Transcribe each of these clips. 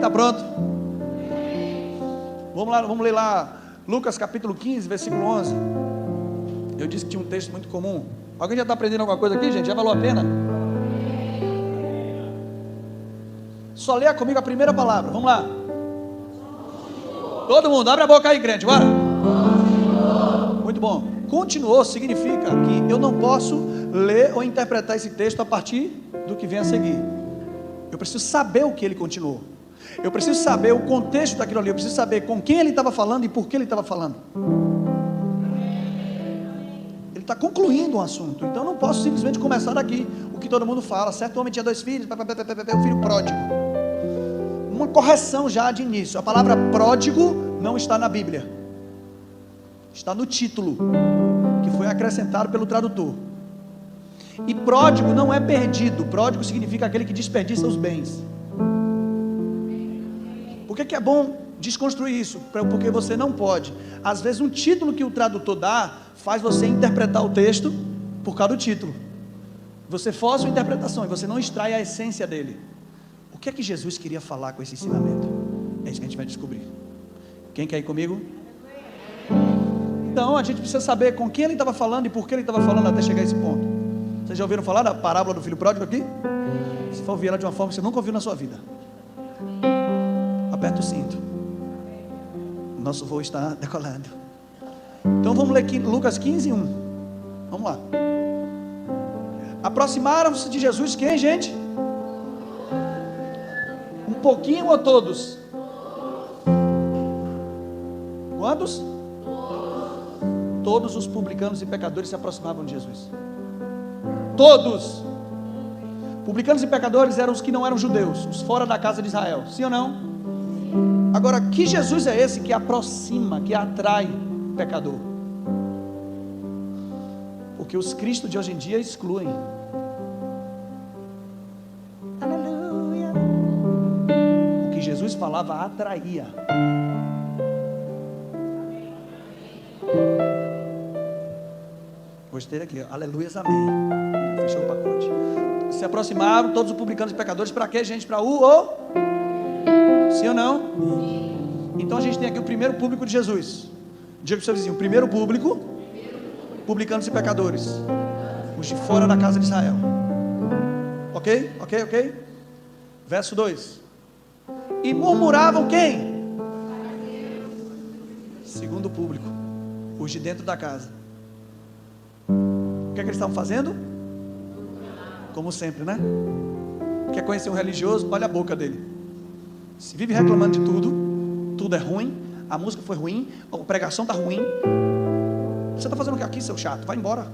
está pronto? Vamos lá, vamos ler lá Lucas capítulo 15, versículo 11. Eu disse que tinha um texto muito comum. Alguém já está aprendendo alguma coisa aqui, gente? Já valeu a pena? Só leia comigo a primeira palavra, vamos lá. Todo mundo, abre a boca aí, crente, bora. Muito bom. Continuou significa que eu não posso ler ou interpretar esse texto a partir do que vem a seguir. Eu preciso saber o que ele continuou. Eu preciso saber o contexto daquilo ali. Eu preciso saber com quem ele estava falando e por que ele estava falando. Ele está concluindo um assunto. Então eu não posso simplesmente começar daqui. O que todo mundo fala. Certo homem tinha 2 filhos. O filho pródigo. Uma correção já de início. A palavra pródigo não está na Bíblia. Está no título, que foi acrescentado pelo tradutor. E pródigo não é perdido. Pródigo significa aquele que desperdiça os bens. Por que é bom desconstruir isso? Porque você não pode. Às vezes um título que o tradutor dá faz você interpretar o texto por causa do título. Você força a interpretação e você não extrai a essência dele. O que é que Jesus queria falar com esse ensinamento? É isso que a gente vai descobrir. Quem quer ir comigo? Então a gente precisa saber com quem ele estava falando e por que ele estava falando até chegar a esse ponto. Vocês já ouviram falar da parábola do filho pródigo aqui? Se for ouvir ela de uma forma que você nunca ouviu na sua vida, aperta o cinto. Nosso voo está decolando. Então vamos ler aqui Lucas 15, 1. Vamos lá. Aproximaram-se de Jesus quem, gente? Um pouquinho ou todos? Quantos? Todos os publicanos e pecadores se aproximavam de Jesus. Todos. Publicanos e pecadores eram os que não eram judeus, os fora da casa de Israel. Sim ou não? Agora, que Jesus é esse que aproxima, que atrai o pecador? Porque os cristos de hoje em dia excluem. Aleluia. O que Jesus falava atraía. Gostei daqui, aleluias, amém. Fechou o pacote. Se aproximaram todos os publicanos e pecadores. Para quê, gente? Para sim ou não? Sim. Então a gente tem aqui o primeiro público de Jesus. Diga para o seu vizinho: o primeiro público, publicanos e pecadores, os de fora da casa de Israel. Ok? Verso 2. E murmuravam quem? Segundo público, os de dentro da casa. O que é que eles estavam fazendo? Como sempre, né? Quer conhecer um religioso? Olha a boca dele. Se vive reclamando de tudo, tudo é ruim, a música foi ruim, a pregação está ruim. Você está fazendo o que aqui, seu chato? Vai embora.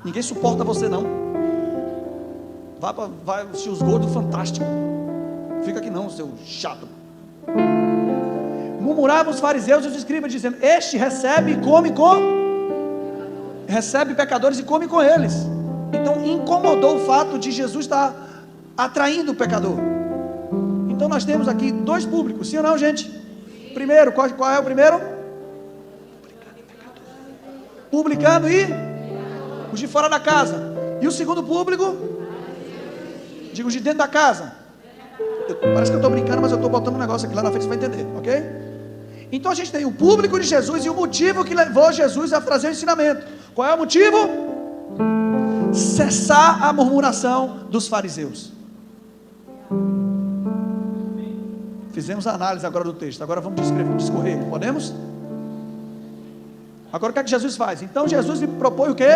Ninguém suporta você não. Vai assistir os gols do Fantástico. Fica aqui não, seu chato. Murmuravam os fariseus e os escribas, dizendo: este recebe e come recebe pecadores e come com eles. Então incomodou o fato de Jesus estar atraindo o pecador. Então nós temos aqui 2 públicos, sim ou não, gente? Primeiro, qual é o primeiro? Publicano e os de fora da casa. E o segundo público? Digo, os de dentro da casa. Parece que eu estou brincando, mas eu estou botando um negócio aqui lá na frente, você vai entender, ok? Então a gente tem o público de Jesus e o motivo que levou Jesus a trazer o ensinamento. Qual é o motivo? Cessar a murmuração dos fariseus. Fizemos a análise agora do texto. Agora vamos discorrer. Podemos? Agora o que é que Jesus faz? Então Jesus me propõe o quê?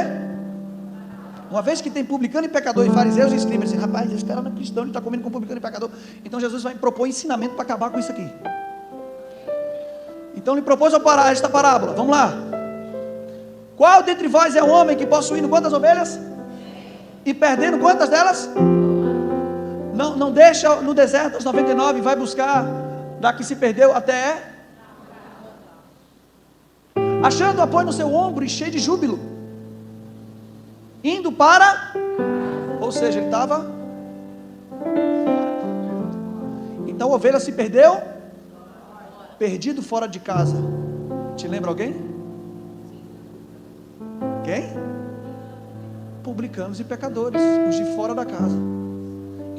Uma vez que tem publicano e pecador e fariseus e escribas, assim, rapaz, esse cara não é cristão, ele está comendo com publicano e pecador. Então Jesus vai propor ensinamento para acabar com isso aqui. Então ele propôs esta parábola. Vamos lá. Qual dentre vós é o homem que possuindo quantas ovelhas? E perdendo quantas delas? Não deixa no deserto as 99 e vai buscar da que se perdeu até achando apoio no seu ombro e cheio de júbilo, indo para, ou seja, ele estava. Então a ovelha se perdeu, perdido fora de casa. Te lembra alguém? Quem? Publicanos e pecadores, os de fora da casa.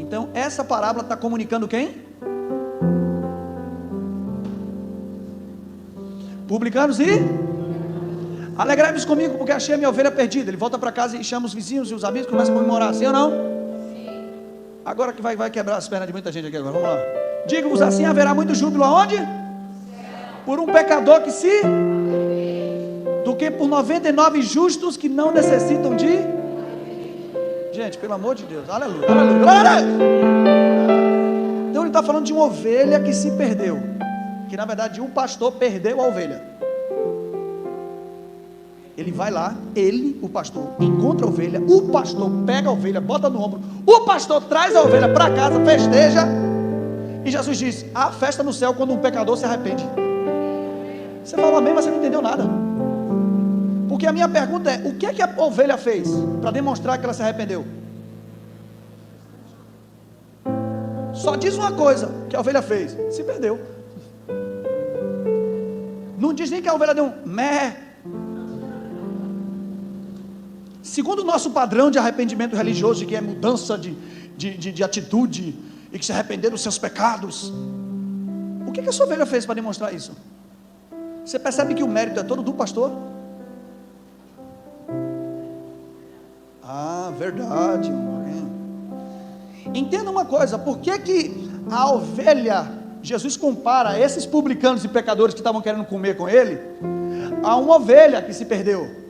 Então essa parábola está comunicando quem? Publicanos e alegrai-vos comigo, porque achei a minha ovelha perdida. Ele volta para casa e chama os vizinhos e os amigos, começa a comemorar, sim ou não? Sim. Agora que vai quebrar as pernas de muita gente aqui agora, vamos lá. Digo-vos assim, haverá muito júbilo aonde? Por um pecador que se... do que por 99 justos que não necessitam de... Gente, pelo amor de Deus, aleluia, aleluia, glória a Deus. Então ele está falando de uma ovelha que se perdeu, que na verdade um pastor perdeu a ovelha. Ele vai lá, ele, o pastor, encontra a ovelha, o pastor pega a ovelha, bota no ombro, o pastor traz a ovelha para casa, festeja, e Jesus diz, há festa no céu quando um pecador se arrepende. Você falou amém, mas você não entendeu nada. Porque a minha pergunta é, o que é que a ovelha fez para demonstrar que ela se arrependeu? Só diz uma coisa que a ovelha fez, se perdeu. Não diz nem que a ovelha deu um mé. Segundo o nosso padrão de arrependimento religioso, que é mudança de atitude, e que se arrepender dos seus pecados, o que a sua ovelha fez para demonstrar isso? Você percebe que o mérito é todo do pastor? Ah, verdade, irmão. Entenda uma coisa, por que a ovelha, Jesus compara esses publicanos e pecadores que estavam querendo comer com ele, a uma ovelha que se perdeu?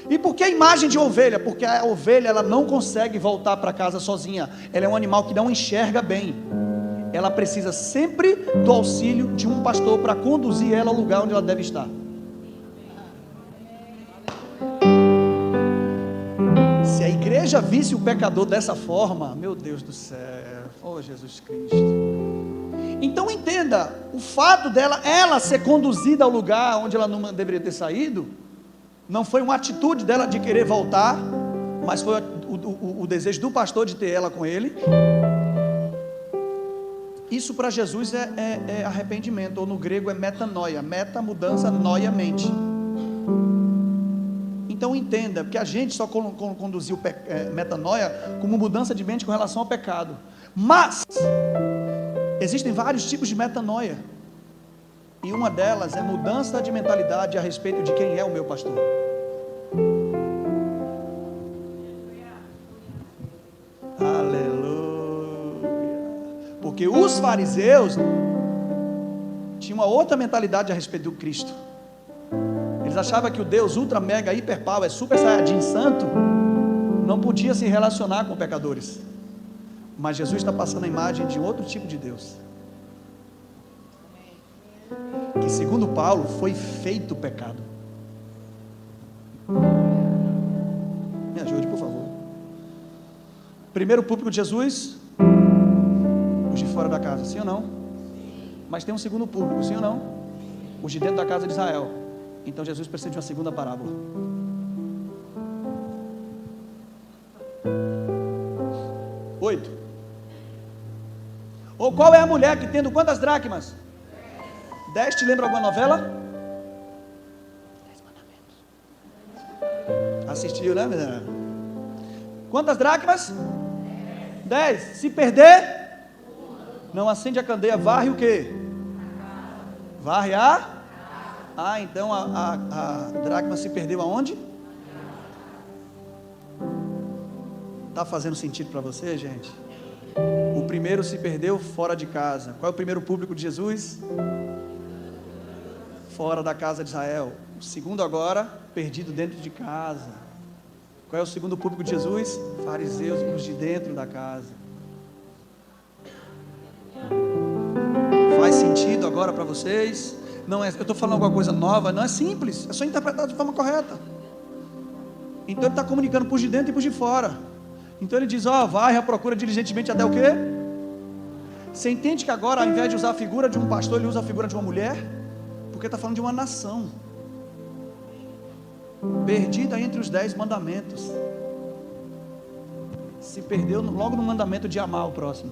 E por que a imagem de ovelha? Porque a ovelha, ela não consegue voltar para casa sozinha, ela é um animal que não enxerga bem, ela precisa sempre do auxílio de um pastor para conduzir ela ao lugar onde ela deve estar. Se a igreja visse o pecador dessa forma, meu Deus do céu, oh Jesus Cristo. Então entenda, o fato dela, ela ser conduzida ao lugar onde ela não deveria ter saído, não foi uma atitude dela de querer voltar, mas foi o desejo do pastor de ter ela com ele. Isso para Jesus é arrependimento, ou no grego é metanoia, meta, mudança, noia, mente. Então entenda, porque a gente só conduziu metanoia como mudança de mente com relação ao pecado, mas existem vários tipos de metanoia, e uma delas é mudança de mentalidade a respeito de quem é o meu pastor. Aleluia. Porque os fariseus tinham uma outra mentalidade a respeito do Cristo. Eles achavam que o Deus ultra, mega, hiper power, super saiyajin santo não podia se relacionar com pecadores. Mas Jesus está passando a imagem de outro tipo de Deus, que segundo Paulo foi feito pecado. Me ajude, por favor. Primeiro público de Jesus, os de fora da casa, sim ou não? Mas tem um segundo público, sim ou não? Os de dentro da casa de Israel. Então Jesus precisa de uma segunda parábola. Oito. Ou qual é a mulher que tendo quantas dracmas? 10. Te lembra alguma novela? 10 mandamentos. Assistiu, né? Quantas dracmas? 10. Se perder, não acende a candeia, varre o quê? Varre a? Então a dracma se perdeu aonde? Está fazendo sentido para você, gente? O primeiro se perdeu fora de casa. Qual é o primeiro público de Jesus? Fora da casa de Israel. O segundo agora, perdido dentro de casa. Qual é o segundo público de Jesus? Fariseus, os de dentro da casa. Faz sentido agora para vocês? Não é, eu estou falando alguma coisa nova, não é simples, é só interpretar de forma correta. Então ele está comunicando por de dentro e por de fora. Então ele diz, varre a procura diligentemente até o quê? Você entende que agora, ao invés de usar a figura de um pastor, ele usa a figura de uma mulher? Porque está falando de uma nação perdida entre os 10 mandamentos. Se perdeu logo no mandamento de amar o próximo.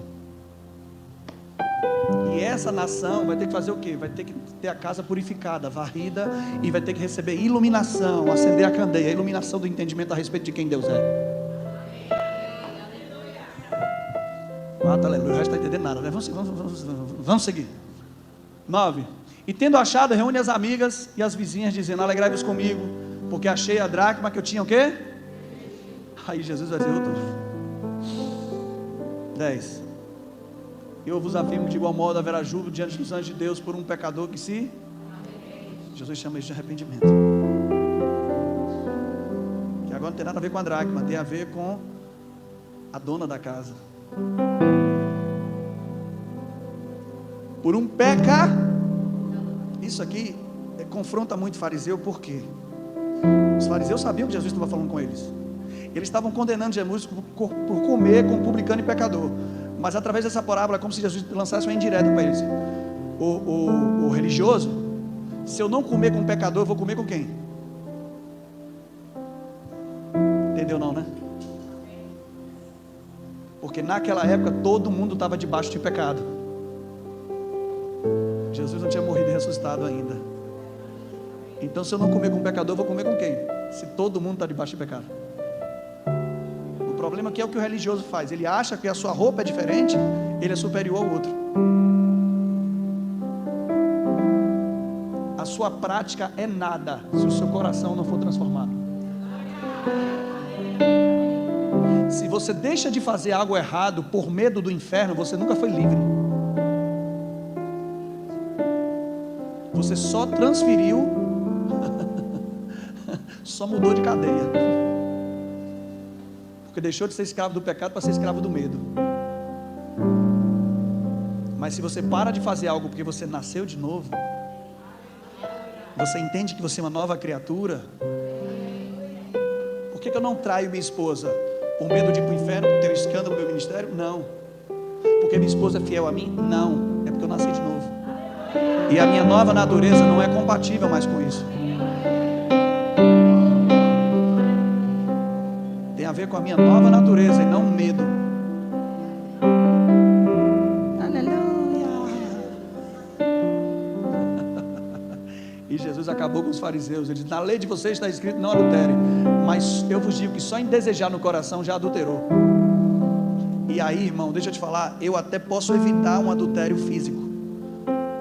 E essa nação vai ter que fazer o quê? Vai ter que ter a casa purificada, varrida, e vai ter que receber iluminação, acender a candeia, a iluminação do entendimento a respeito de quem Deus é. 4, aleluia, o resto não está entendendo nada, né? Vamos seguir. 9. E tendo achado, reúne as amigas e as vizinhas, dizendo: alegrai-vos comigo, porque achei a dracma que eu tinha o quê? Aí Jesus vai dizer outro. 10. Eu vos afirmo que de igual modo haverá júbilo diante dos anjos de Deus por um pecador que se... Jesus chama isso de arrependimento. Que agora não tem nada a ver com a dracma, tem a ver com a dona da casa. Por um pecado. Isso aqui confronta muito fariseu, por quê? Os fariseus sabiam que Jesus estava falando com eles. Eles estavam condenando Jesus por comer com publicano e pecador. Mas através dessa parábola é como se Jesus lançasse uma indireta para eles. O religioso, se eu não comer com pecador, eu vou comer com quem? Entendeu não, né? Porque naquela época todo mundo estava debaixo de pecado. Jesus não tinha morrido e ressuscitado ainda. Então se eu não comer com pecador, eu vou comer com quem? Se todo mundo está debaixo de pecado. O problema aqui é o que o religioso faz. Ele acha que a sua roupa é diferente, ele é superior ao outro. A sua prática é nada se o seu coração não for transformado. Se você deixa de fazer algo errado por medo do inferno, você nunca foi livre. Você só transferiu, só mudou de cadeia. Porque deixou de ser escravo do pecado para ser escravo do medo. Mas se você para de fazer algo porque você nasceu de novo, você entende que você é uma nova criatura. Por que eu não traio minha esposa? Por medo de ir para o inferno, por ter um escândalo no meu ministério? Não. Porque minha esposa é fiel a mim? Não. É porque eu nasci de novo. E a minha nova natureza não é compatível mais com isso. Tem a ver com a minha nova natureza e não medo. Aleluia. E Jesus acabou com os fariseus. Ele disse: na lei de vocês está escrito: não adultere. Mas eu vos digo que só em desejar no coração já adulterou. E aí, irmão, deixa eu te falar, eu até posso evitar um adultério físico.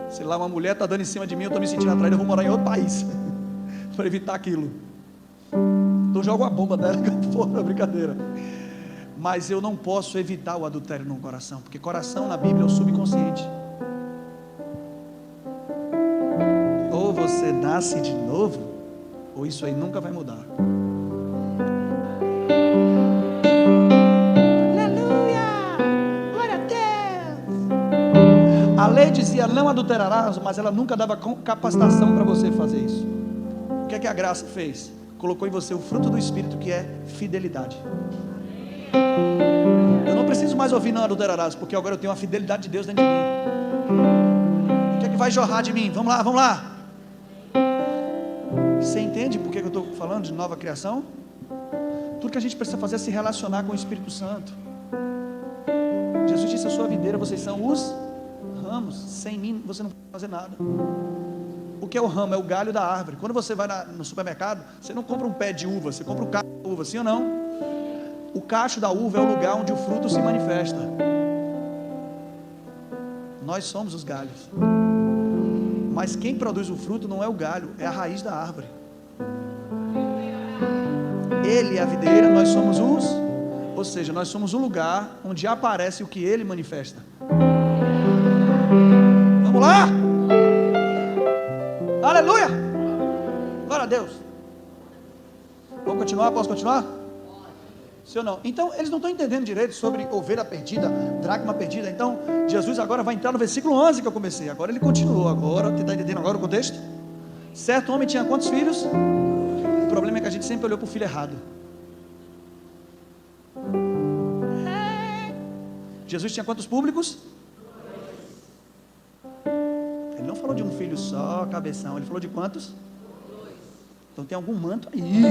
Sei lá, uma mulher está dando em cima de mim, eu estou me sentindo atraído, eu vou morar em outro país para evitar aquilo. Então jogo a bomba dela fora, brincadeira. Mas eu não posso evitar o adultério no coração, porque coração na Bíblia é o subconsciente. Ou você nasce de novo, ou isso aí nunca vai mudar. A lei dizia: não adulterarás, mas ela nunca dava capacitação para você fazer isso. O que é que a graça fez? Colocou em você o fruto do Espírito, que é fidelidade. Eu não preciso mais ouvir não adulterarás, porque agora eu tenho a fidelidade de Deus dentro de mim. O que é que vai jorrar de mim? Vamos lá, vamos lá. Você entende por que eu estou falando de nova criação? Tudo que a gente precisa fazer é se relacionar com o Espírito Santo. Jesus disse: a sua videira, vocês são os ramos, sem mim você não pode fazer nada. O que é o ramo? É o galho da árvore. Quando você vai no supermercado, você não compra um pé de uva, você compra o cacho da uva, sim ou não? O cacho da uva é o lugar onde o fruto se manifesta. Nós somos os galhos. Mas quem produz o fruto não é o galho, é a raiz da árvore. Ele é a videira, nós somos os... Ou seja, nós somos o lugar onde aparece o que ele manifesta. Vamos lá? Aleluia! Glória a Deus. Vamos continuar? Posso continuar? Sim ou não? Então, eles não estão entendendo direito sobre ovelha perdida, dracma perdida. Então, Jesus agora vai entrar no versículo 11 que eu comecei. Agora ele continuou. Agora, você está entendendo agora o contexto? Certo homem tinha quantos filhos? O problema é que a gente sempre olhou para o filho errado. Jesus tinha quantos públicos? Ele não falou de um filho só, cabeção. Ele falou de quantos? Então tem algum manto aí.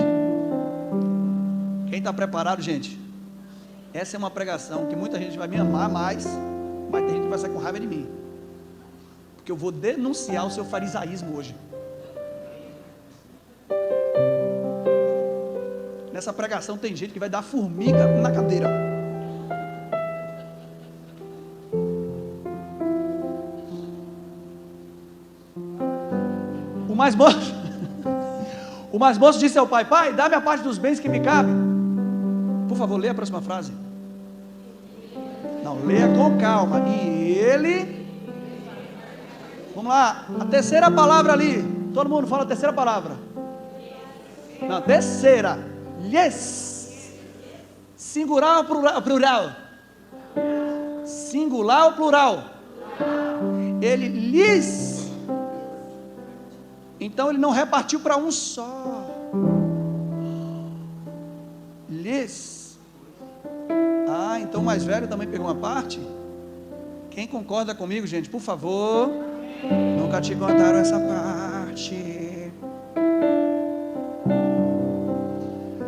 Quem está preparado, gente? Essa é uma pregação que muita gente vai me amar mais, mas tem gente que vai sair com raiva de mim, porque eu vou denunciar o seu farisaísmo hoje. Nessa pregação tem gente que vai dar formiga na cadeira. mais moço, o mais moço disse ao pai: pai, dá-me a parte dos bens que me cabe. Por favor, leia a próxima frase. Não, leia com calma. E ele, vamos lá, a terceira palavra ali, todo mundo fala a terceira palavra. Não, terceira, lhes, singular ou plural? Singular ou plural? Ele lhes, então ele não repartiu para um só, lhes. Ah, então o mais velho também pegou uma parte? Quem concorda comigo, gente, por favor? Nunca te contaram essa parte.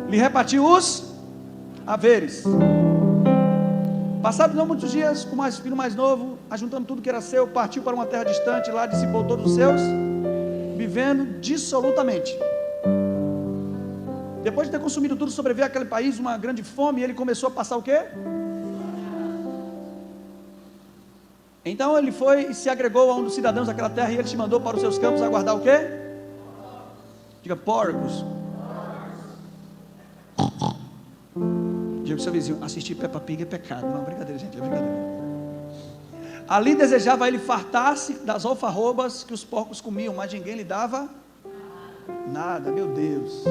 Lhe repartiu os haveres. Passados não muitos dias, o filho mais novo, ajuntando tudo que era seu, partiu para uma terra distante, lá dissipou todos os seus, vivendo dissolutamente. Depois de ter consumido tudo, sobreveio àquele país uma grande fome, e ele começou a passar o quê? Então ele foi e se agregou a um dos cidadãos daquela terra, e ele te mandou para os seus campos aguardar o quê? Diga, porcos. Diga para o seu vizinho: assistir Peppa Pig é pecado. Não, brincadeira, gente, é brincadeira. Ali desejava ele fartar-se das alfarrobas que os porcos comiam, mas ninguém lhe dava nada. Meu Deus,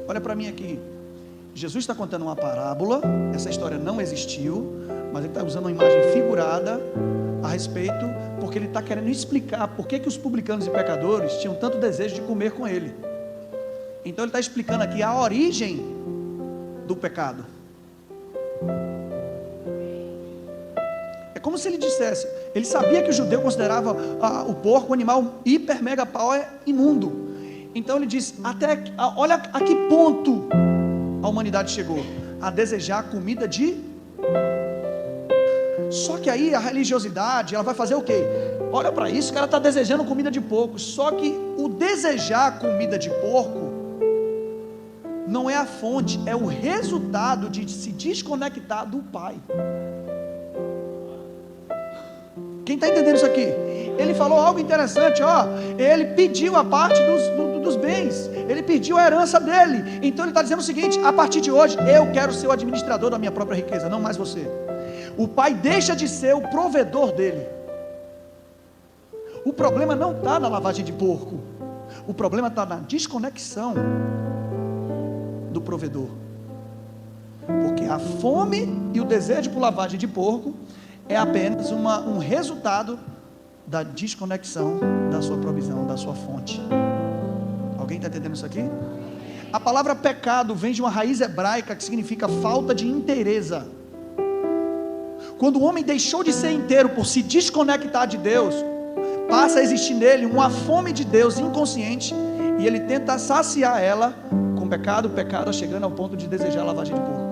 olha para mim aqui. Jesus está contando uma parábola. Essa história não existiu, mas ele está usando uma imagem figurada a respeito, porque ele está querendo explicar por que os publicanos e pecadores tinham tanto desejo de comer com ele. Então ele está explicando aqui a origem do pecado. É como se ele dissesse, ele sabia que o judeu considerava o porco um animal hiper mega power imundo. Então ele diz, olha a que ponto a humanidade chegou, a desejar comida de... Só que aí a religiosidade, ela vai fazer o quê? Olha para isso, o cara está desejando comida de porco. Só que o desejar comida de porco não é a fonte, é o resultado de se desconectar do Pai. Quem está entendendo isso aqui? Ele falou algo interessante, ó. Ele pediu a parte dos bens, ele pediu a herança dele. Então ele está dizendo o seguinte: a partir de hoje eu quero ser o administrador da minha própria riqueza, não mais você. O pai deixa de ser o provedor dele. O problema não está na lavagem de porco, o problema está na desconexão do provedor. Porque a fome e o desejo por lavagem de porco é apenas um resultado da desconexão da sua provisão, da sua fonte. Alguém está entendendo isso aqui? A palavra pecado vem de uma raiz hebraica que significa falta de inteireza. Quando o homem deixou de ser inteiro por se desconectar de Deus, passa a existir nele uma fome de Deus inconsciente, e ele tenta saciar ela com pecado, chegando ao ponto de desejar a lavagem de porco.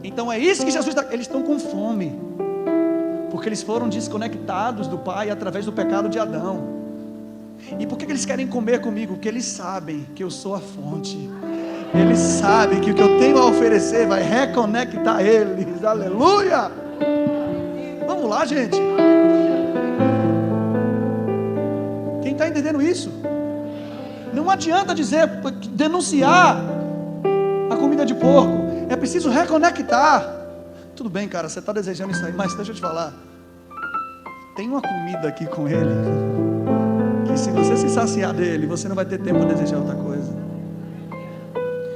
Então é isso que Jesus está... Eles estão com fome, porque eles foram desconectados do Pai através do pecado de Adão. E por que eles querem comer comigo? Porque eles sabem que eu sou a fonte. Eles sabem que o que eu tenho a oferecer vai reconectar eles. Aleluia! Vamos lá, gente. Quem está entendendo isso? Não adianta denunciar a comida de porco. É preciso reconectar. Tudo bem, cara, você está desejando isso aí, mas deixa eu te falar. Tem uma comida aqui com ele, que se você se saciar dele, você não vai ter tempo para desejar outra coisa.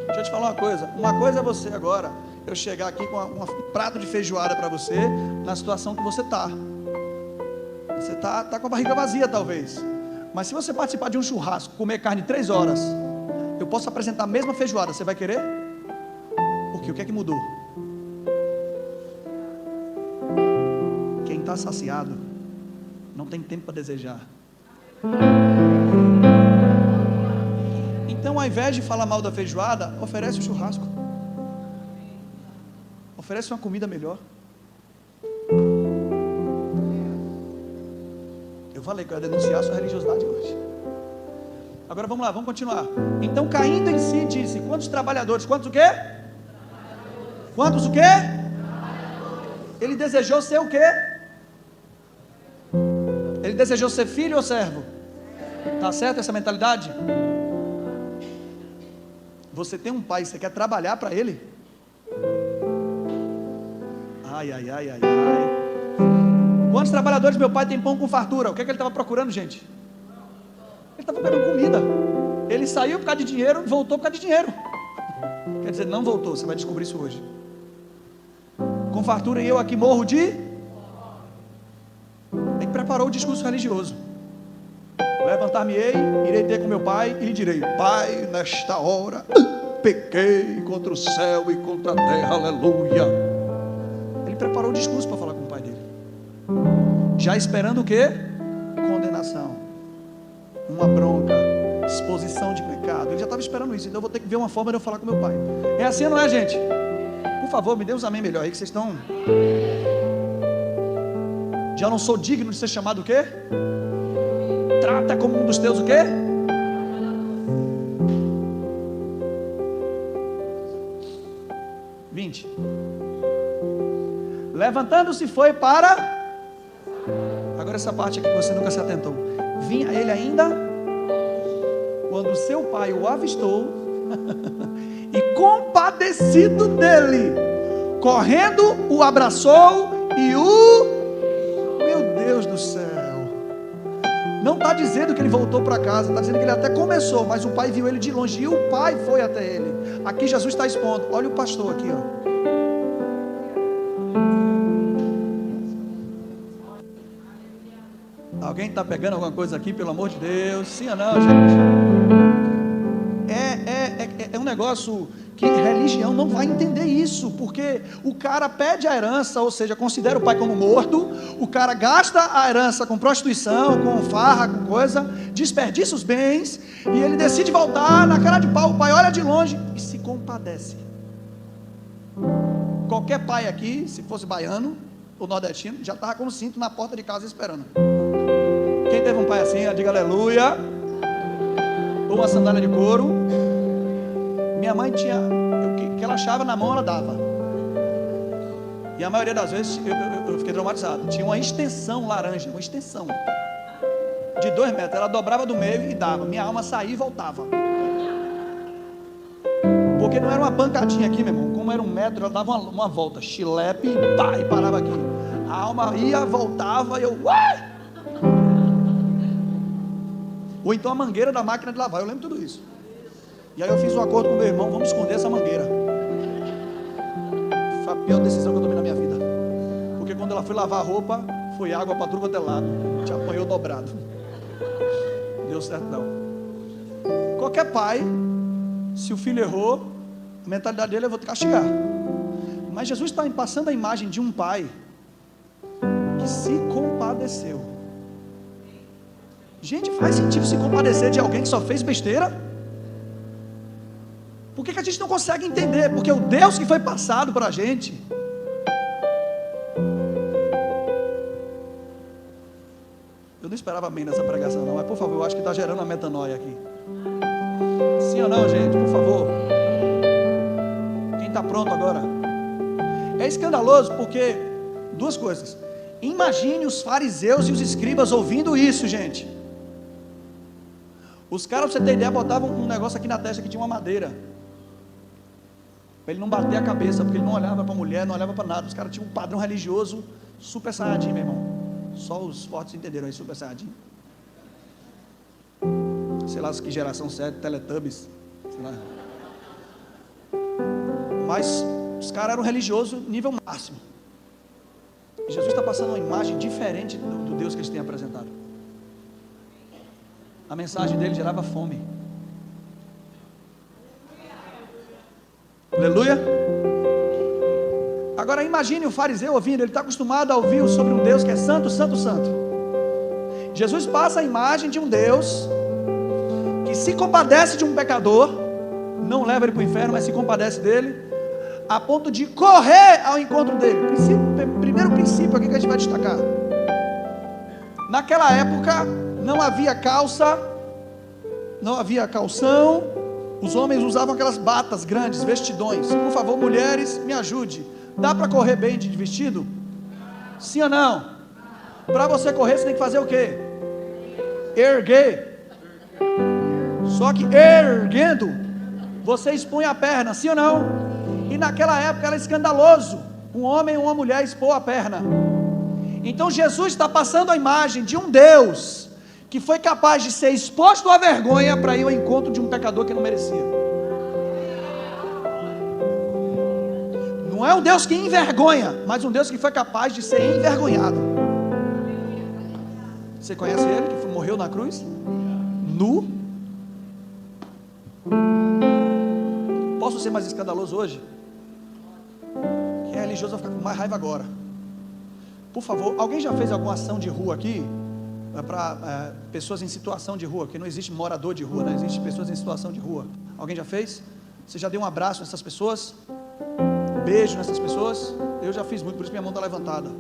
Deixa eu te falar uma coisa. Uma coisa é você agora, eu chegar aqui com um prato de feijoada para você, na situação que você está. Você está com a barriga vazia talvez. Mas se você participar de um churrasco, comer carne 3 horas, eu posso apresentar a mesma feijoada, você vai querer? Porque o que é que mudou? Quem está saciado não tem tempo para desejar. Então, ao invés de falar mal da feijoada, oferece o churrasco, oferece uma comida melhor. Eu falei que eu ia denunciar a sua religiosidade hoje. Agora vamos lá, vamos continuar. Então, caindo em si, disse: quantos trabalhadores? Quantos o quê? Quantos o quê? Ele desejou ser o quê? ele desejou ser filho ou servo? Tá certo essa mentalidade? Você tem um pai, você quer trabalhar para ele? Ai, ai, ai, ai, ai. Quantos trabalhadores meu pai tem pão com fartura? O que é que ele estava procurando, gente? Ele estava procurando comida. Ele saiu por causa de dinheiro, voltou por causa de dinheiro. Quer dizer, não voltou, você vai descobrir isso hoje. Com fartura e eu aqui morro de... Ele preparou o discurso religioso. Levantar-me-ei, irei ter com meu pai e lhe direi: Pai, nesta hora pequei contra o céu e contra a terra, aleluia. Ele preparou o discurso para falar com o pai dele, já esperando o quê? Condenação, uma bronca, exposição de pecado. Ele já estava esperando isso. Então eu vou ter que ver uma forma de eu falar com meu pai. É assim, não é, gente? Por favor, me dê uns amém melhor aí, que vocês estão... Já não sou digno de ser chamado o quê? Trata como um dos teus o quê? Vinte. Levantando-se foi para... Agora essa parte aqui que você nunca se atentou. Vinha ele ainda, quando seu pai o avistou, e compadecido dele, correndo o abraçou e o... Meu Deus do céu. Não está dizendo que ele voltou para casa, está dizendo que ele até começou, mas o pai viu ele de longe e o pai foi até ele. Aqui Jesus está expondo. Olha o pastor aqui, ó. Alguém está pegando alguma coisa aqui, pelo amor de Deus? Sim ou não, gente? É um negócio que religião não vai entender isso, porque o cara pede a herança, ou seja, considera o pai como morto, o cara gasta a herança com prostituição, com farra, com coisa, desperdiça os bens, e ele decide voltar na cara de pau. O pai olha de longe e se compadece. Qualquer pai aqui, se fosse baiano ou nordestino, já estava com o cinto na porta de casa esperando. Quem teve um pai assim, diga aleluia. Ou uma sandália de couro. Minha mãe tinha, o que ela achava na mão ela dava. E a maioria das vezes eu fiquei traumatizado. Tinha uma extensão laranja, uma extensão de 2 metros. Ela dobrava do meio e dava. Minha alma saía e voltava. Porque não era uma pancadinha aqui, meu irmão. Como era 1 metro, ela dava uma volta. Chilepe, pá, e parava aqui. A alma ia, voltava e eu... Uai! Ou então a mangueira da máquina de lavar. Eu lembro tudo isso. E aí eu fiz um acordo com meu irmão: vamos esconder essa mangueira. Foi a pior decisão que eu tomei na minha vida. Porque quando ela foi lavar a roupa, foi água para tudo quanto é lado. Te apanhou dobrado. Deu certo não. Qualquer pai, se o filho errou, a mentalidade dele é: eu vou te castigar. Mas Jesus está passando a imagem de um pai que se compadeceu. Gente, faz sentido se compadecer de alguém que só fez besteira? Por que a gente não consegue entender? Porque o Deus que foi passado para a gente, eu não esperava bem nessa pregação não, mas por favor, eu acho que está gerando uma metanoia aqui. Sim ou não, gente? Por favor. Quem está pronto agora? É escandaloso porque, 2 coisas. Imagine os fariseus e os escribas ouvindo isso, gente. Os caras, pra você ter ideia, botavam um negócio aqui na testa que tinha uma madeira, para ele não bater a cabeça, porque ele não olhava para a mulher, não olhava para nada. Os caras tinham um padrão religioso super saiyajin, meu irmão. Só os fortes entenderam aí, super saiyajin. Sei lá que geração certa, Teletubbies, sei lá. Mas os caras eram religiosos nível máximo. E Jesus está passando uma imagem diferente do Deus que eles têm apresentado. A mensagem dele gerava fome. Aleluia. Agora imagine o fariseu ouvindo. Ele está acostumado a ouvir sobre um Deus que é santo, santo, santo. Jesus passa a imagem de um Deus que se compadece de um pecador, não leva ele para o inferno, mas se compadece dele, a ponto de correr ao encontro dele. Primeiro princípio aqui que a gente vai destacar: naquela época não havia calça, não havia calção. Os homens usavam aquelas batas grandes, vestidões. Por favor, mulheres, me ajude. Dá para correr bem de vestido? Sim ou não? Para você correr, você tem que fazer o quê? erguer. Só que erguendo, você expõe a perna, sim ou não? E naquela época era escandaloso um homem ou uma mulher expor a perna. Então Jesus está passando a imagem de um Deus que foi capaz de ser exposto à vergonha para ir ao encontro de um pecador que não merecia. Não é um Deus que envergonha, mas um Deus que foi capaz de ser envergonhado. Você conhece ele que morreu na cruz? Nu? Posso ser mais escandaloso hoje? Quem é religioso vai ficar com mais raiva agora. Por favor, alguém já fez alguma ação de rua aqui? Para pessoas em situação de rua, que não existe morador de rua, não existe pessoas em situação de rua. Alguém já fez? Você já deu um abraço nessas pessoas? Beijo nessas pessoas? Eu já fiz muito, por isso minha mão está levantada.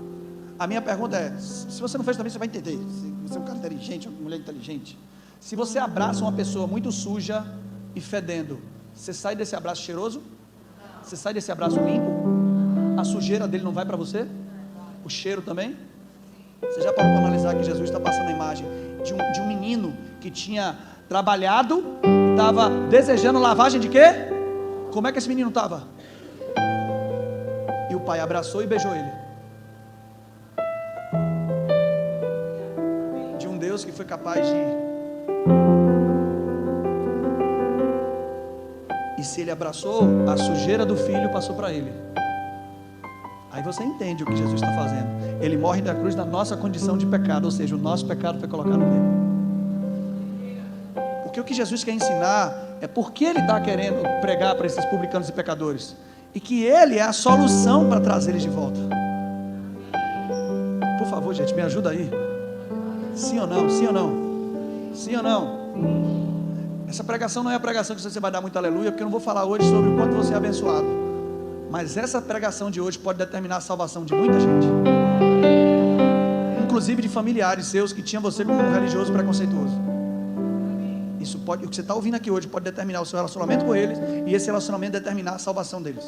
A minha pergunta é, se você não fez também, você vai entender. Se você é um cara inteligente, uma mulher inteligente. Se você abraça uma pessoa muito suja e fedendo, você sai desse abraço cheiroso? Você sai desse abraço limpo? A sujeira dele não vai para você? O cheiro também? Você já parou para analisar que Jesus está passando a imagem de um menino que tinha trabalhado, estava desejando lavagem de quê? Como é que esse menino estava? E o pai abraçou e beijou ele. De um Deus que foi capaz de... E se ele abraçou, a sujeira do filho passou para ele. Aí você entende o que Jesus está fazendo. Ele morre na cruz na nossa condição de pecado, ou seja, o nosso pecado foi colocado nele. Porque o que Jesus quer ensinar é porque ele está querendo pregar para esses publicanos e pecadores, e que ele é a solução para trazer eles de volta. Por favor, gente, me ajuda aí. Sim ou não? Sim ou não? Sim ou não? Essa pregação não é a pregação que você vai dar muito aleluia, porque eu não vou falar hoje sobre o quanto você é abençoado. Mas essa pregação de hoje pode determinar a salvação de muita gente, inclusive de familiares seus que tinham você como um religioso preconceituoso. Isso pode, o que você está ouvindo aqui hoje pode determinar o seu relacionamento com eles, e esse relacionamento determinar a salvação deles.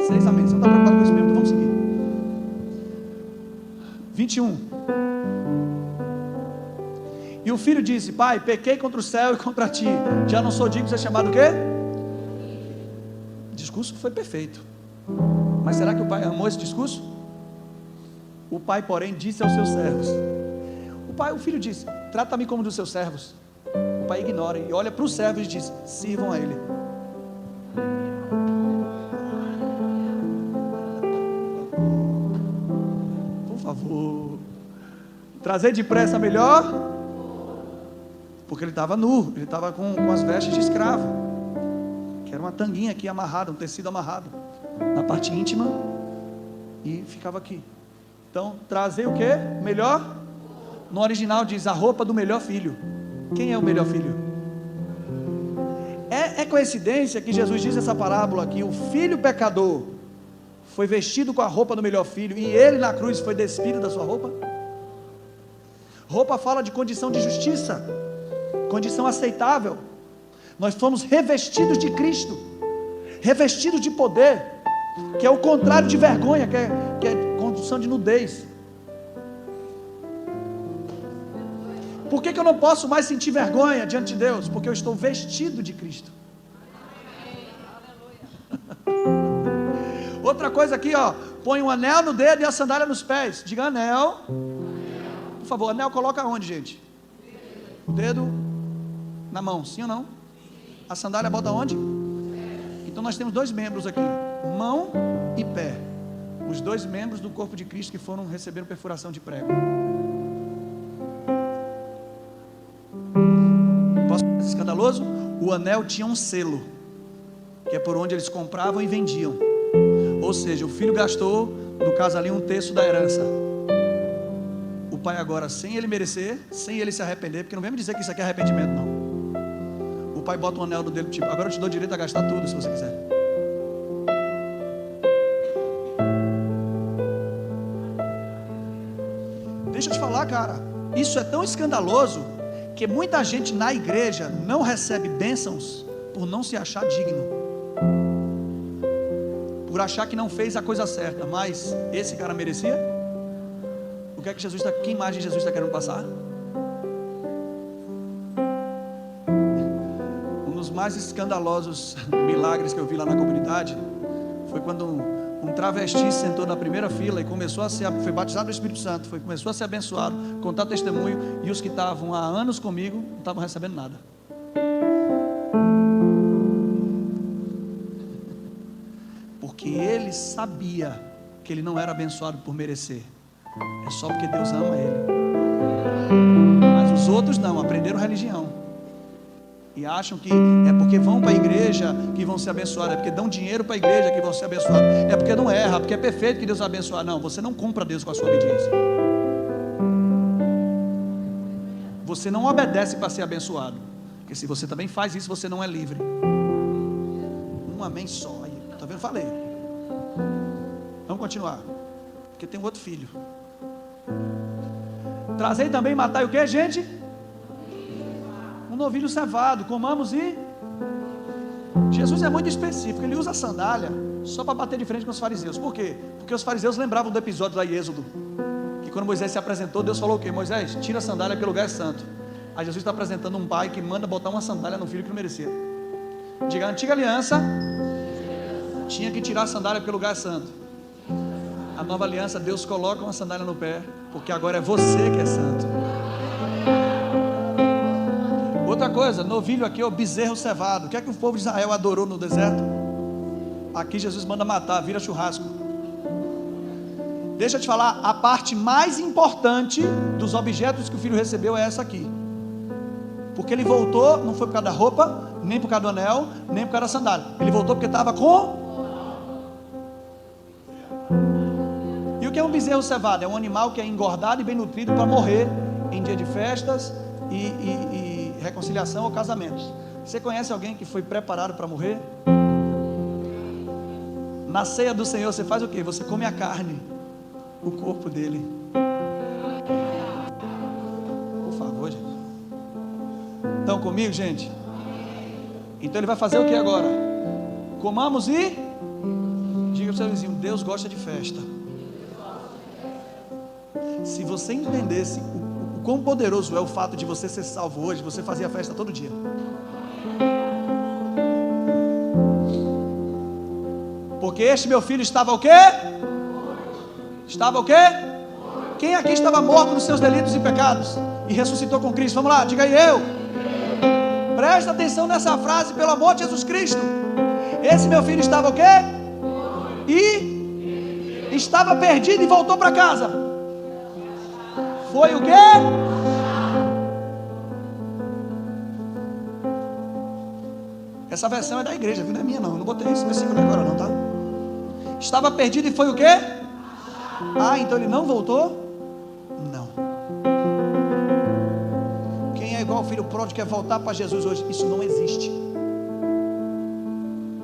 6 amém. Você não está preocupado com isso mesmo? Então vamos seguir. 21. E o filho disse: pai, pequei contra o céu e contra ti, já não sou digno de ser chamado o quê? O discurso foi perfeito, mas será que o pai amou esse discurso? O pai, porém, disse aos seus servos, o filho disse: trata-me como dos seus servos. O pai ignora e olha para os servos e diz: sirvam a ele. Por favor, trazer depressa melhor, porque ele estava nu, ele estava com as vestes de escravo, que era uma tanguinha aqui amarrada, um tecido amarrado na parte íntima, e ficava aqui. Então, trazer o que? Melhor? No original diz a roupa do melhor filho. Quem é o melhor filho? É coincidência que Jesus diz essa parábola que o filho pecador foi vestido com a roupa do melhor filho, e ele na cruz foi despido da sua roupa? Roupa fala de condição de justiça, condição aceitável. Nós fomos revestidos de Cristo, revestidos de poder, que é o contrário de vergonha, que é condição de nudez. Por que eu não posso mais sentir vergonha diante de Deus? Porque eu estou vestido de Cristo. Outra coisa aqui, ó, põe um anel no dedo e a sandália nos pés. Diga anel. Por favor, anel coloca onde, gente? O dedo na mão, sim ou não? A sandália bota onde? Então nós temos 2 membros aqui, mão e pé. Os 2 membros do corpo de Cristo que foram receber perfuração de prego. Posso ser escandaloso? O anel tinha um selo, que é por onde eles compravam e vendiam. Ou seja, o filho gastou, no caso ali, 1/3 da herança. O pai agora, sem ele merecer, sem ele se arrepender, porque não vem me dizer que isso aqui é arrependimento, não. O pai bota um anel no dedo, tipo, agora eu te dou direito a gastar tudo, se você quiser. Deixa eu te falar, cara, isso é tão escandaloso, que muita gente na igreja não recebe bênçãos por não se achar digno, por achar que não fez a coisa certa. Mas esse cara merecia? O que é que Jesus está, que imagem Jesus está querendo passar? mais escandalosos milagres que eu vi lá na comunidade foi quando um travesti sentou na primeira fila e começou a ser, foi batizado no Espírito Santo, começou a ser abençoado, contar testemunho, e os que estavam há anos comigo não estavam recebendo nada. Porque ele sabia que ele não era abençoado por merecer, é só porque Deus ama ele. Mas os outros não, aprenderam religião e acham que é porque vão para a igreja que vão ser abençoados, é porque dão dinheiro para a igreja que vão ser abençoados, é porque não erra, porque é perfeito que Deus vai abençoar. Não, você não compra Deus com a sua obediência. Você não obedece para ser abençoado, porque se você também faz isso, você não é livre. Um amém só. Aí, tá vendo? Falei. Vamos continuar, porque tem um outro filho. Trazei também e matai o que, gente? Um novilho cevado, comamos e... Jesus é muito específico, ele usa a sandália só para bater de frente com os fariseus. Por quê? Porque os fariseus lembravam do episódio lá em Êxodo, que quando Moisés se apresentou, Deus falou o quê? Moisés, tira a sandália porque o lugar é santo. Aí Jesus está apresentando um pai que manda botar uma sandália no filho que não merecia. Diga, a antiga aliança tinha que tirar a sandália porque o lugar é santo. A nova aliança, Deus coloca uma sandália no pé, porque agora é você que é santo. Outra coisa, novilho aqui é o bezerro cevado. O que é que o povo de Israel adorou no deserto? Aqui Jesus manda matar, vira churrasco. Deixa eu te falar, a parte mais importante dos objetos que o filho recebeu é essa aqui. Porque ele voltou, não foi por causa da roupa, nem por causa do anel, nem por causa da sandália. Ele voltou porque estava com... E o que é um bezerro cevado? É um animal que é engordado e bem nutrido para morrer em dia de festas e reconciliação ou casamentos. Você conhece alguém que foi preparado para morrer? Na ceia do Senhor você faz o quê? Você come a carne, o corpo dele. Por favor, gente. Estão comigo, gente? Então ele vai fazer o que agora? Comamos e... Diga para o seu vizinho, Deus gosta de festa. Se você entendesse o quão poderoso é o fato de você ser salvo hoje, você fazia festa todo dia. Porque este meu filho estava o quê? Estava o quê? Quem aqui estava morto nos seus delitos e pecados e ressuscitou com Cristo? Vamos lá, diga aí, eu. Presta atenção nessa frase, pelo amor de Jesus Cristo. Esse meu filho estava o quê? E estava perdido e voltou para casa. Foi o quê? Essa versão é da igreja, viu? Não é minha não, eu não botei esse versículo agora não, tá? Estava perdido e foi o quê? Ah, então ele não voltou? Não. Quem é igual o filho pródigo quer voltar para Jesus hoje? Isso não existe.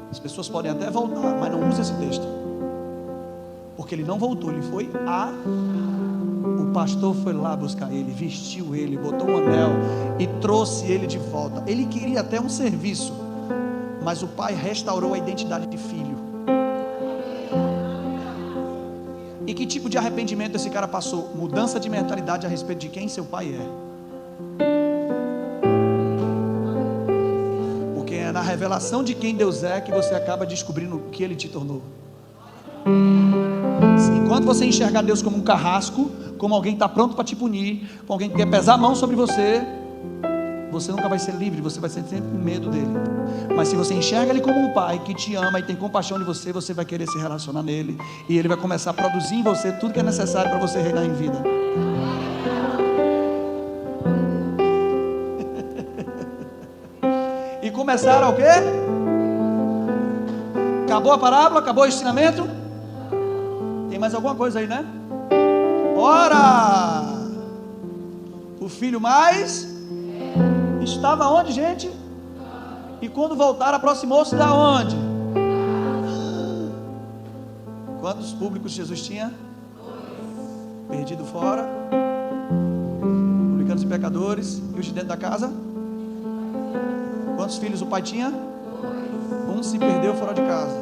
As pessoas podem até voltar, mas não usa esse texto. Porque ele não voltou, ele foi a... O pastor foi lá buscar ele, vestiu ele, botou um anel e trouxe ele de volta. Ele queria até um serviço, mas o pai restaurou a identidade de filho. E que tipo de arrependimento esse cara passou? Mudança de mentalidade a respeito de quem seu pai é. Porque é na revelação de quem Deus é que você acaba descobrindo o que ele te tornou. Enquanto você enxergar Deus como um carrasco, como alguém que está pronto para te punir, como alguém que quer pesar a mão sobre você, você nunca vai ser livre, você vai ser sempre com medo dele. Mas se você enxerga ele como um pai que te ama e tem compaixão de você, você vai querer se relacionar nele, e ele vai começar a produzir em você tudo que é necessário para você reinar em vida. E começaram o quê? Acabou a parábola? Acabou o ensinamento? Tem mais alguma coisa aí, né? Ora, o filho mais estava onde, gente? E quando voltaram, aproximou-se da onde? Quantos públicos Jesus tinha? Perdido fora, publicanos e pecadores. E os de dentro da casa? Quantos filhos o pai tinha? Um se perdeu fora de casa,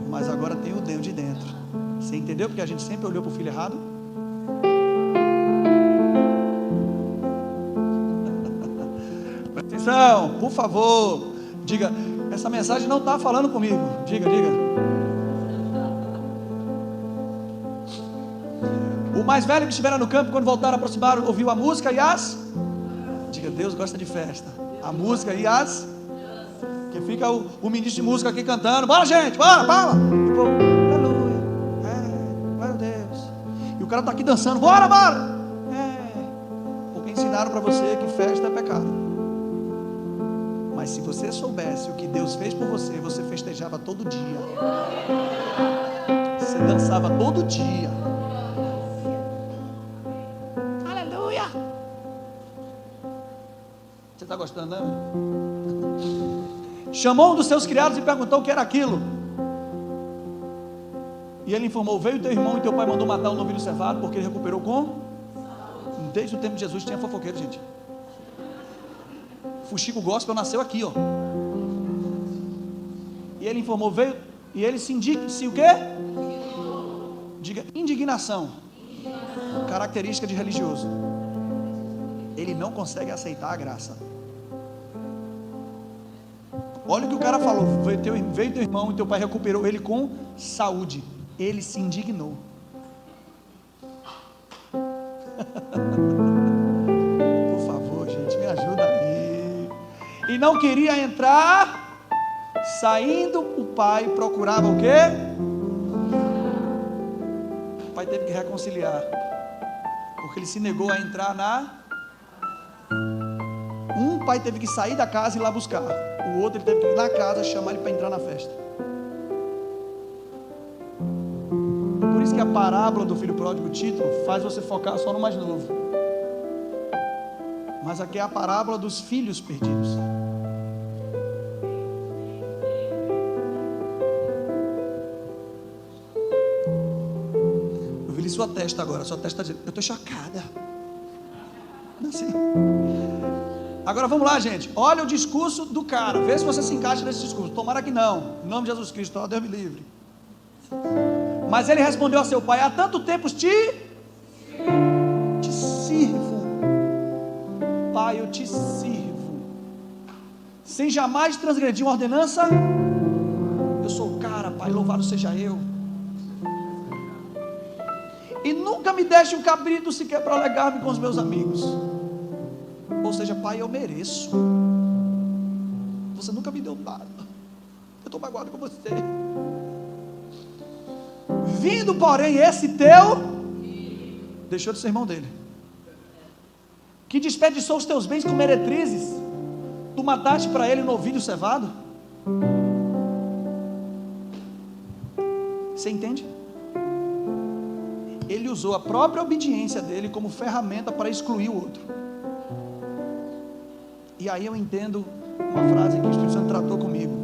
mas agora tem o de dentro. Você entendeu? Porque a gente sempre olhou para o filho errado. Presta atenção, por favor. Diga, essa mensagem não está falando comigo. Diga. O mais velho que estivera no campo, quando voltaram, aproximaram, ouviu a música e as... Diga, Deus gosta de festa. A música e as... Que fica o ministro de música aqui cantando. Bora, gente, bora, fala. E o povo, aleluia. Glória a Deus. E o cara está aqui dançando, bora. Porque ensinaram para você que festa é pecado. Mas se você soubesse o que Deus fez por você, você festejava todo dia. Você dançava todo dia. Aleluia. Você está gostando, né? Chamou um dos seus criados e perguntou o que era aquilo. E ele informou: veio teu irmão e teu pai mandou matar um novilho cevado, porque ele recuperou com... Desde o tempo de Jesus tinha fofoqueiro, gente. Fuxico gospel nasceu aqui, ó. E ele informou, veio, e ele se o quê? Diga, indignação. Característica de religioso. Ele não consegue aceitar a graça. Olha o que o cara falou: veio teu irmão e teu pai recuperou ele com saúde. Ele se indignou. Por favor, gente, me ajuda aí. E não queria entrar. Saindo, o pai procurava o quê? O pai teve que reconciliar, porque ele se negou a entrar Um pai teve que sair da casa e ir lá buscar. O outro ele teve que ir na casa chamar ele para entrar na festa. Por isso que a parábola do filho pródigo, o título, faz você focar só no mais novo. Mas aqui é a parábola dos filhos perdidos. Eu vi sua testa agora. Sua testa está dizendo: eu estou chocada. Assim. Agora vamos lá, gente. Olha o discurso do cara. Vê se você se encaixa nesse discurso. Tomara que não. Em nome de Jesus Cristo, ó, Deus me livre. Mas ele respondeu a seu pai: há tanto tempo te sirvo, pai, eu te sirvo, sem jamais transgredir uma ordenança. Eu sou o cara, pai, louvado seja eu. E nunca me deixe um cabrito sequer para alegar-me com os meus amigos. Ou seja, pai, eu mereço. Você nunca me deu nada. Eu estou magoado com você. Vindo, porém, esse teu, deixou de ser irmão dele, que desperdiçou os teus bens com meretrizes, tu mataste para ele novilho cevado. Você entende? Ele usou a própria obediência dele como ferramenta para excluir o outro. E aí eu entendo uma frase que o Espírito Santo tratou comigo.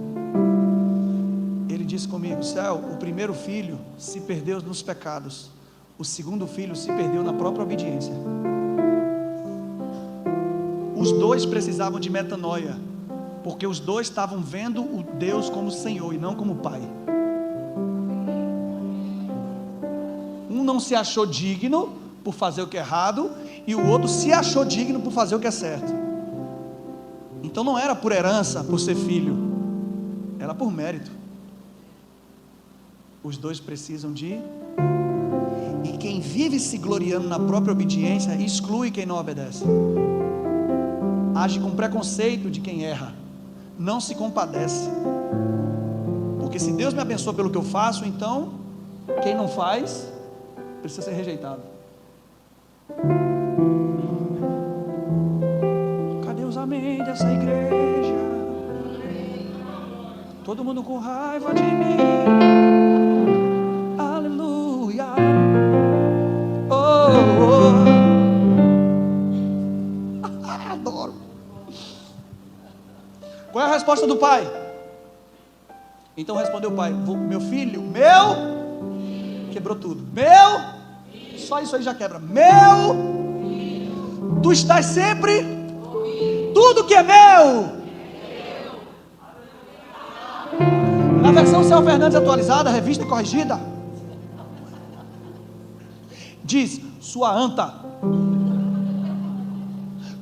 Ele disse comigo: Céu, o primeiro filho se perdeu nos pecados, o segundo filho se perdeu na própria obediência. Os dois precisavam de metanoia, porque os dois estavam vendo o Deus como Senhor e não como Pai. Um não se achou digno por fazer o que é errado, e o outro se achou digno por fazer o que é certo. Então não era por herança, por ser filho, era por mérito. Os dois precisam de... E quem vive se gloriando na própria obediência exclui quem não obedece. Age com preconceito de quem erra, não se compadece. Porque se Deus me abençoa pelo que eu faço, então quem não faz precisa ser rejeitado. Cadê os amém dessa igreja? Todo mundo com raiva de mim. Aleluia. Adoro. Qual é a resposta do pai? Então respondeu o pai: meu filho, quebrou tudo. Só isso aí já quebra. Tu estás sempre, tudo que é meu. Na versão Céu Fernandes atualizada, revista e corrigida, diz: sua anta,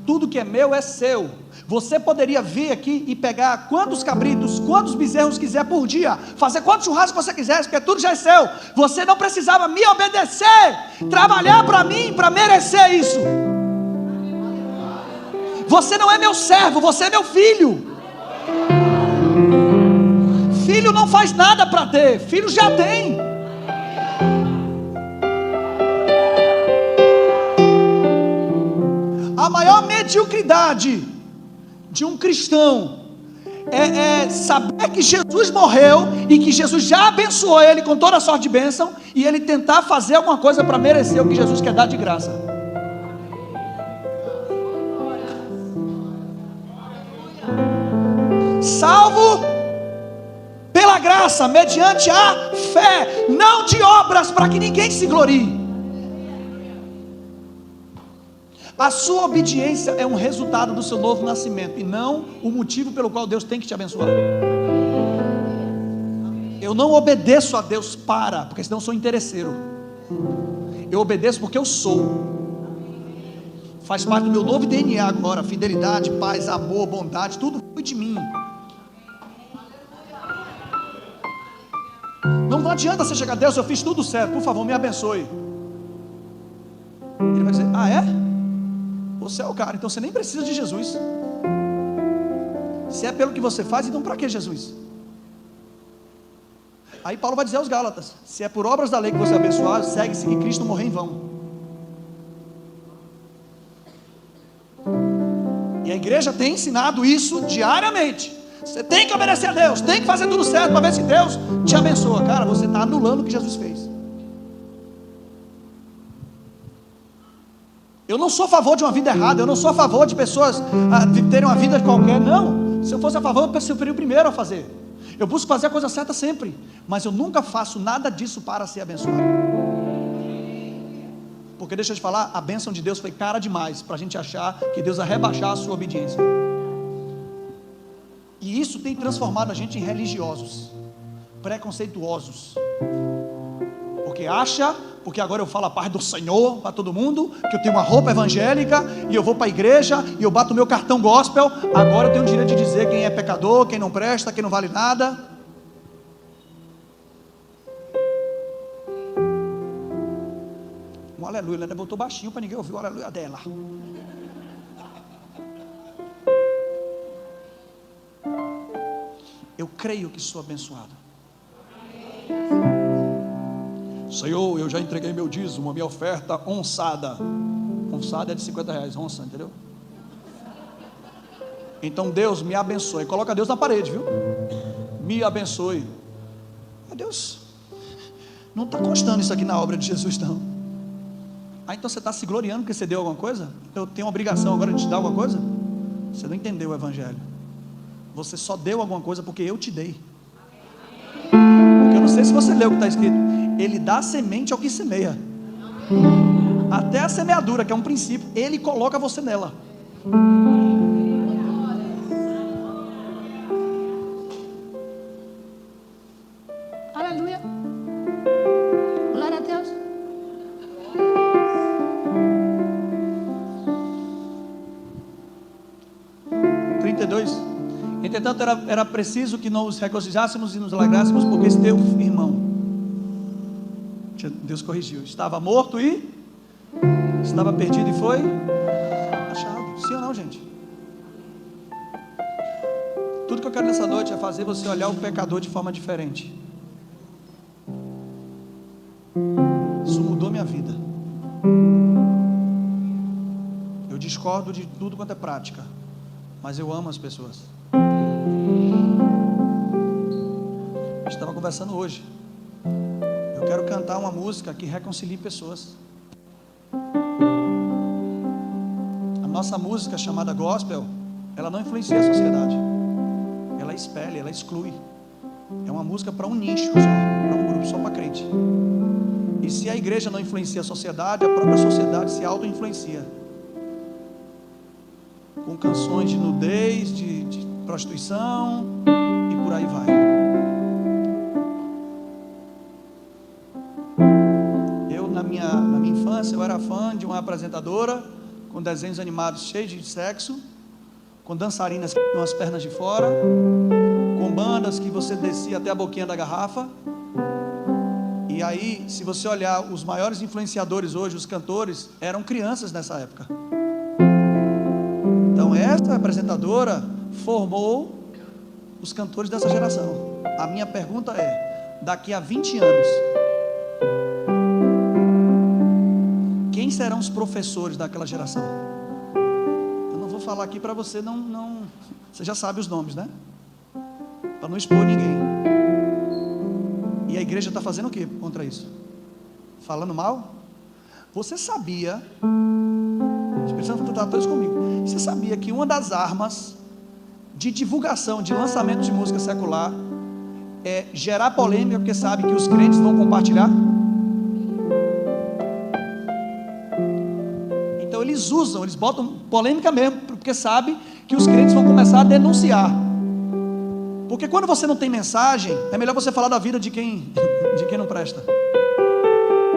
tudo que é meu é seu. Você poderia vir aqui e pegar quantos cabritos, quantos bezerros quiser por dia, fazer quantos churrascos você quisesse, porque tudo já é seu. Você não precisava me obedecer, trabalhar para mim, para merecer isso. Você não é meu servo, você é meu filho. Filho não faz nada para ter, filho já tem. A maior mediocridade de um cristão é saber que Jesus morreu e que Jesus já abençoou ele com toda a sorte de bênção, e ele tentar fazer alguma coisa para merecer o que Jesus quer dar de graça. Salvo pela graça, mediante a fé, não de obras, para que ninguém se glorie. A sua obediência é um resultado do seu novo nascimento, e não o motivo pelo qual Deus tem que te abençoar. Eu não obedeço a Deus porque senão eu sou interesseiro. Eu obedeço porque eu sou. Faz parte do meu novo DNA agora. Fidelidade, paz, amor, bondade, tudo foi de mim. Não adianta você chegar a Deus: eu fiz tudo certo, por favor me abençoe. Ele vai dizer: ah, é? Você é o cara, então você nem precisa de Jesus. Se é pelo que você faz, então para que Jesus? Aí Paulo vai dizer aos Gálatas: se é por obras da lei que você é abençoado, segue-se que Cristo morreu em vão. E a igreja tem ensinado isso diariamente. Você tem que obedecer a Deus, tem que fazer tudo certo para ver se Deus te abençoa. Cara, você está anulando o que Jesus fez. Eu não sou a favor de uma vida errada, eu não sou a favor de pessoas terem uma vida qualquer, não. Se eu fosse a favor, eu seria o primeiro a fazer. Eu busco fazer a coisa certa sempre, mas eu nunca faço nada disso para ser abençoado. Porque deixa eu te falar, a bênção de Deus foi cara demais para a gente achar que Deus vai rebaixar a sua obediência. E isso tem transformado a gente em religiosos, preconceituosos. Porque agora eu falo a paz do Senhor para todo mundo, que eu tenho uma roupa evangélica, e eu vou para a igreja, e eu bato o meu cartão gospel, agora eu tenho o direito de dizer quem é pecador, quem não presta, quem não vale nada. Um aleluia, ela botou baixinho para ninguém ouvir o aleluia dela. Eu creio que sou abençoado. Senhor, eu já entreguei meu dízimo, a minha oferta onçada. Onçada é de R$50, onça, entendeu? Então Deus me abençoe. Coloca Deus na parede, viu? Me abençoe. Mas Deus, não está constando isso aqui na obra de Jesus, não. Então você está se gloriando porque você deu alguma coisa? Eu tenho a obrigação agora de te dar alguma coisa? Você não entendeu o evangelho. Você só deu alguma coisa porque eu te dei. Porque eu não sei se você leu o que está escrito. Ele dá semente ao que semeia. Até a semeadura, que é um princípio, Ele coloca você nela. Aleluia. Glória a Deus. Entretanto era preciso que nos regozijássemos e nos alegrássemos, porque esse teu irmão, Deus corrigiu, estava morto e estava perdido e foi achado. Sim ou não, gente? Tudo que eu quero nessa noite é fazer você olhar o pecador de forma diferente. Isso mudou minha vida. Eu discordo de tudo quanto é prática, mas eu amo as pessoas. Estava conversando hoje. Eu quero cantar uma música que reconcilie pessoas. A nossa música chamada gospel, ela não influencia a sociedade. Ela espelha, ela exclui. É uma música para um nicho só, para um grupo só para crente. E se a igreja não influencia a sociedade, a própria sociedade se auto-influencia. Com canções de nudez, de prostituição e por aí vai. Na minha infância eu era fã de uma apresentadora com desenhos animados cheios de sexo, com dançarinas com as pernas de fora, com bandas que você descia até a boquinha da garrafa. E aí, se você olhar, os maiores influenciadores hoje, os cantores, eram crianças nessa época. Então essa apresentadora formou os cantores dessa geração. A minha pergunta é, daqui a 20 anos, quem serão os professores daquela geração? Eu não vou falar aqui para você, você já sabe os nomes, né? Para não expor ninguém. E a igreja está fazendo o que contra isso? Falando mal? Você sabia, os Espírito Santo está todos comigo, você sabia que uma das armas de divulgação, de lançamento de música secular é gerar polêmica, porque sabe que os crentes vão compartilhar? Então eles botam polêmica mesmo, porque sabe que os crentes vão começar a denunciar. Porque quando você não tem mensagem, é melhor você falar da vida de quem não presta.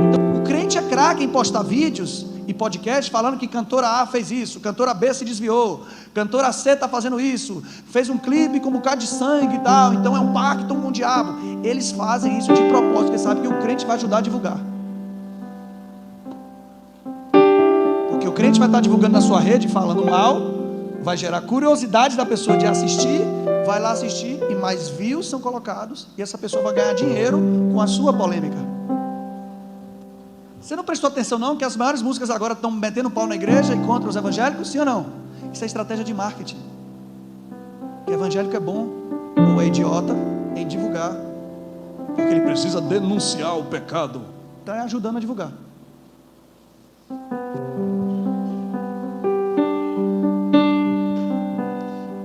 Então, o crente é craque em postar vídeos e podcasts falando que cantora A fez isso, cantora B se desviou, cantora C está fazendo isso, fez um clipe com um bocado de sangue e tal, então é um pacto com o diabo. Eles fazem isso de propósito, porque sabem que o crente vai ajudar a divulgar. Porque o crente vai estar divulgando na sua rede, falando mal, vai gerar curiosidade da pessoa de assistir, vai lá assistir e mais views são colocados e essa pessoa vai ganhar dinheiro com a sua polêmica. Você não prestou atenção não que as maiores músicas agora estão metendo pau na igreja e contra os evangélicos? Sim ou não? Isso é estratégia de marketing. Que evangélico é bom ou é idiota em divulgar, porque ele precisa denunciar o pecado. Está ajudando a divulgar.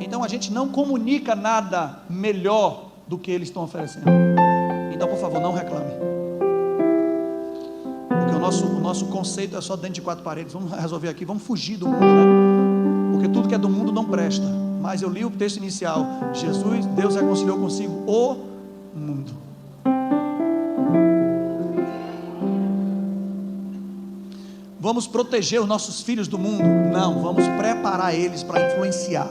Então a gente não comunica nada melhor do que eles estão oferecendo. Então, por favor, não reclame. Porque o nosso conceito é só dentro de 4 paredes. Vamos resolver aqui, vamos fugir do mundo, né? Porque tudo que é do mundo não presta. Mas eu li o texto inicial. Deus reconciliou consigo o mundo. Vamos proteger os nossos filhos do mundo? Não, vamos preparar eles para influenciar.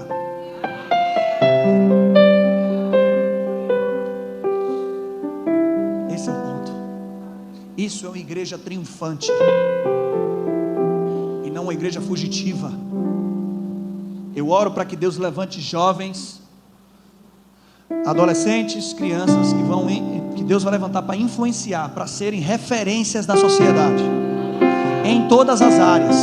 Esse é o ponto. Isso é uma igreja triunfante e não uma igreja fugitiva. Eu oro para que Deus levante jovens, adolescentes, crianças que Deus vai levantar para influenciar, para serem referências na sociedade, em todas as áreas.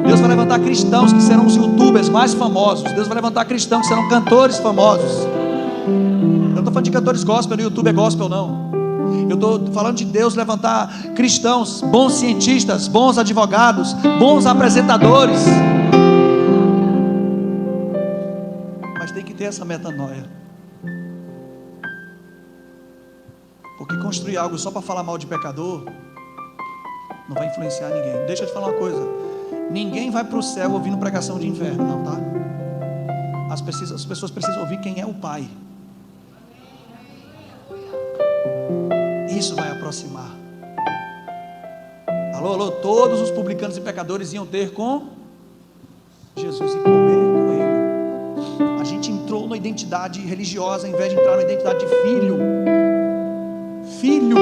Deus vai levantar cristãos que serão os youtubers mais famosos. Deus vai levantar cristãos que serão cantores famosos. Eu não estou falando de cantores gospel, no YouTube é gospel não. Eu estou falando de Deus levantar cristãos, bons cientistas, bons advogados, bons apresentadores. Mas tem que ter essa metanoia. Porque construir algo só para falar mal de pecador não vai influenciar ninguém. Deixa eu te falar uma coisa. Ninguém vai para o céu ouvindo pregação de inferno, não, tá? As pessoas precisam ouvir quem é o Pai. Isso vai aproximar. Alô, todos os publicanos e pecadores iam ter com Jesus e comer com Ele. A gente entrou na identidade religiosa, em vez de entrar na identidade de filho. Filho.